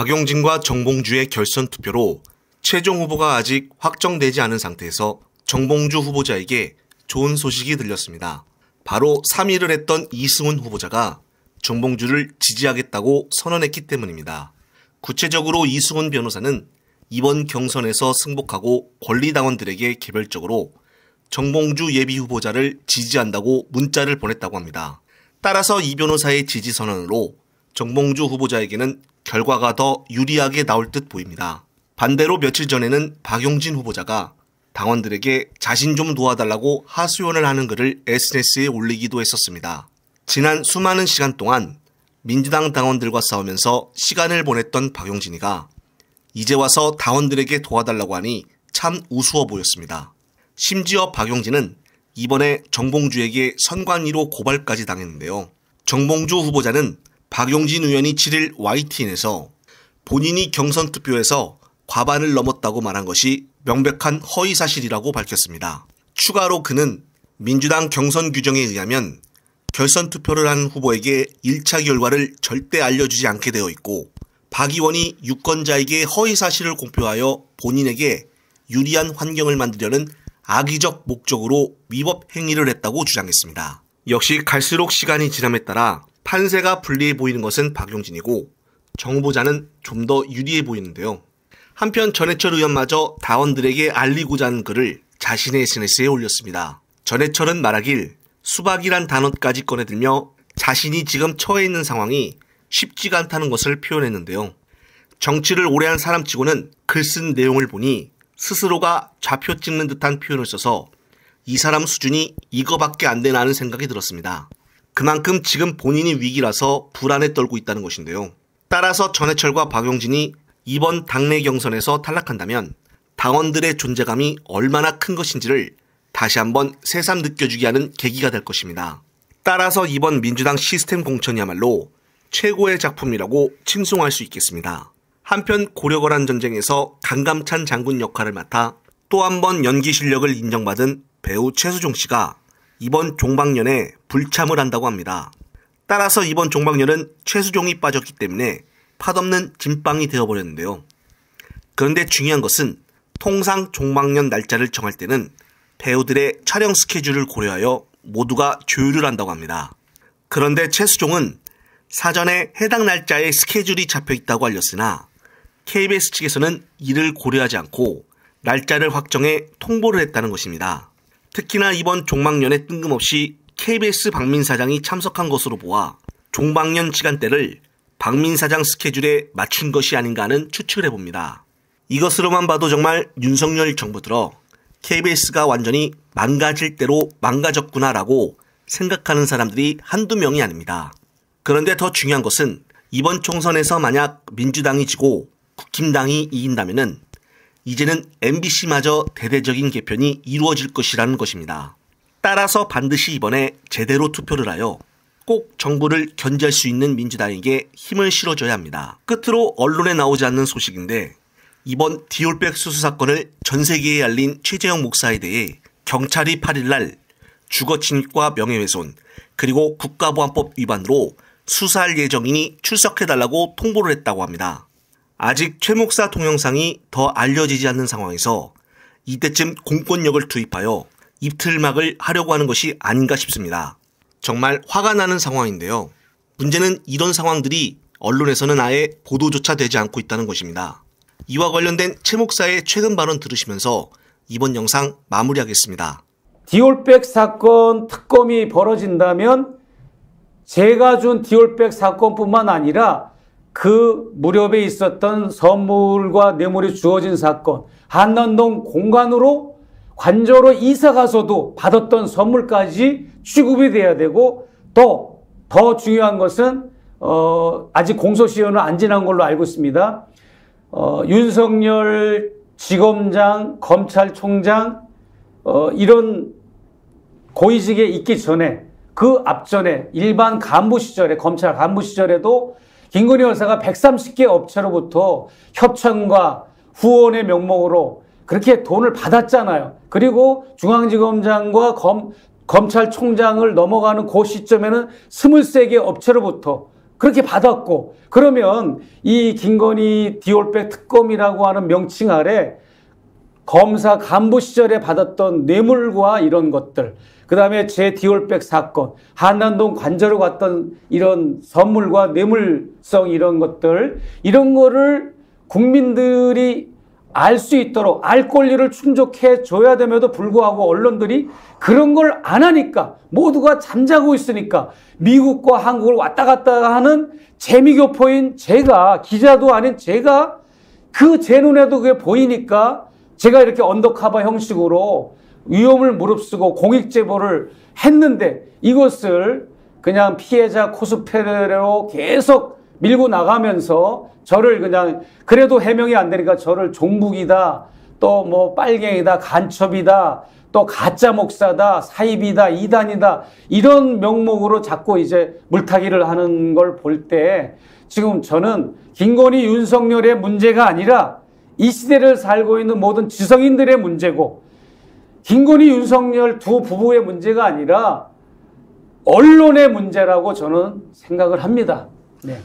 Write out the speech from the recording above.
박용진과 정봉주의 결선 투표로 최종 후보가 아직 확정되지 않은 상태에서 정봉주 후보자에게 좋은 소식이 들렸습니다. 바로 3위를 했던 이승훈 후보자가 정봉주를 지지하겠다고 선언했기 때문입니다. 구체적으로 이승훈 변호사는 이번 경선에서 승복하고 권리당원들에게 개별적으로 정봉주 예비후보자를 지지한다고 문자를 보냈다고 합니다. 따라서 이 변호사의 지지 선언으로 정봉주 후보자에게는 결과가 더 유리하게 나올 듯 보입니다. 반대로 며칠 전에는 박용진 후보자가 당원들에게 자신 좀 도와달라고 하소연을 하는 글을 SNS에 올리기도 했었습니다. 지난 수많은 시간 동안 민주당 당원들과 싸우면서 시간을 보냈던 박용진이가 이제 와서 당원들에게 도와달라고 하니 참 우스워 보였습니다. 심지어 박용진은 이번에 정봉주에게 선관위로 고발까지 당했는데요. 정봉주 후보자는 박용진 의원이 7일 YTN에서 본인이 경선 투표에서 과반을 넘었다고 말한 것이 명백한 허위사실이라고 밝혔습니다. 추가로 그는 민주당 경선 규정에 의하면 결선 투표를 한 후보에게 1차 결과를 절대 알려주지 않게 되어 있고 박 의원이 유권자에게 허위사실을 공표하여 본인에게 유리한 환경을 만들려는 악의적 목적으로 위법 행위를 했다고 주장했습니다. 역시 갈수록 시간이 지남에 따라 판세가 불리해 보이는 것은 박용진이고 정 후보자는 좀 더 유리해 보이는데요. 한편 전해철 의원마저 당원들에게 알리고자 하는 글을 자신의 SNS에 올렸습니다. 전해철은 말하길 수박이란 단어까지 꺼내들며 자신이 지금 처해 있는 상황이 쉽지가 않다는 것을 표현했는데요. 정치를 오래 한 사람치고는 글 쓴 내용을 보니 스스로가 좌표 찍는 듯한 표현을 써서 이 사람 수준이 이거밖에 안 되나 하는 생각이 들었습니다. 그만큼 지금 본인이 위기라서 불안에 떨고 있다는 것인데요. 따라서 전해철과 박용진이 이번 당내 경선에서 탈락한다면 당원들의 존재감이 얼마나 큰 것인지를 다시 한번 새삼 느껴주게 하는 계기가 될 것입니다. 따라서 이번 민주당 시스템 공천이야말로 최고의 작품이라고 칭송할 수 있겠습니다. 한편 고려거란 전쟁에서 강감찬 장군 역할을 맡아 또 한 번 연기 실력을 인정받은 배우 최수종 씨가 이번 종방년에 불참을 한다고 합니다. 따라서 이번 종방년은 최수종이 빠졌기 때문에 팥없는 진빵이 되어버렸는데요. 그런데 중요한 것은 통상 종방년 날짜를 정할 때는 배우들의 촬영 스케줄을 고려하여 모두가 조율을 한다고 합니다. 그런데 최수종은 사전에 해당 날짜에 스케줄이 잡혀 있다고 알렸으나 KBS 측에서는 이를 고려하지 않고 날짜를 확정해 통보를 했다는 것입니다. 특히나 이번 종방년에 뜬금없이 KBS 박민 사장이 참석한 것으로 보아 종방년 시간대를 박민 사장 스케줄에 맞춘 것이 아닌가 하는 추측을 해봅니다. 이것으로만 봐도 정말 윤석열 정부 들어 KBS가 완전히 망가질 대로 망가졌구나라고 생각하는 사람들이 한두 명이 아닙니다. 그런데 더 중요한 것은 이번 총선에서 만약 민주당이 지고 국힘당이 이긴다면은 이제는 MBC마저 대대적인 개편이 이루어질 것이라는 것입니다. 따라서 반드시 이번에 제대로 투표를 하여 꼭 정부를 견제할 수 있는 민주당에게 힘을 실어줘야 합니다. 끝으로 언론에 나오지 않는 소식인데 이번 디올백 수수 사건을 전 세계에 알린 최재형 목사에 대해 경찰이 8일날 주거침입과 명예훼손 그리고 국가보안법 위반으로 수사할 예정이니 출석해달라고 통보를 했다고 합니다. 아직 최 목사 동영상이 더 알려지지 않는 상황에서 이때쯤 공권력을 투입하여 입틀막을 하려고 하는 것이 아닌가 싶습니다. 정말 화가 나는 상황인데요. 문제는 이런 상황들이 언론에서는 아예 보도조차 되지 않고 있다는 것입니다. 이와 관련된 최 목사의 최근 발언 들으시면서 이번 영상 마무리하겠습니다. 디올백 사건 특검이 벌어진다면 제가 준 디올백 사건뿐만 아니라 그 무렵에 있었던 선물과 뇌물이 주어진 사건, 한남동 공간으로 관저로 이사 가서도 받았던 선물까지 취급이 돼야 되고 더 중요한 것은 아직 공소시효는 안 지난 걸로 알고 있습니다. 윤석열 지검장, 검찰총장 이런 고위직에 있기 전에 그 앞전에 일반 간부 시절에 검찰 간부 시절에도 김건희 여사가 130개 업체로부터 협찬과 후원의 명목으로 그렇게 돈을 받았잖아요. 그리고 중앙지검장과 검찰총장을 넘어가는 그 시점에는 23개 업체로부터 그렇게 받았고, 그러면 이 김건희 디올백 특검이라고 하는 명칭 아래 검사 간부 시절에 받았던 뇌물과 이런 것들, 그 다음에 제 디올백 사건, 한남동 관저로 갔던 이런 선물과 뇌물성 이런 것들, 이런 거를 국민들이 알 수 있도록 알 권리를 충족해 줘야 됨에도 불구하고 언론들이 그런 걸 안 하니까, 모두가 잠자고 있으니까 미국과 한국을 왔다 갔다 하는 재미교포인 제가, 기자도 아닌 제가 그 제 눈에도 그게 보이니까 제가 이렇게 언더커버 형식으로 위험을 무릅쓰고 공익 제보를 했는데, 이것을 그냥 피해자 코스프레로 계속 밀고 나가면서 저를 그냥, 그래도 해명이 안 되니까 저를 종북이다, 또 뭐 빨갱이다, 간첩이다, 또 가짜 목사다, 사입이다, 이단이다, 이런 명목으로 자꾸 이제 물타기를 하는 걸 볼 때, 지금 저는 김건희, 윤석열의 문제가 아니라 이 시대를 살고 있는 모든 지성인들의 문제고, 김건희, 윤석열 두 부부의 문제가 아니라 언론의 문제라고 저는 생각을 합니다. 네.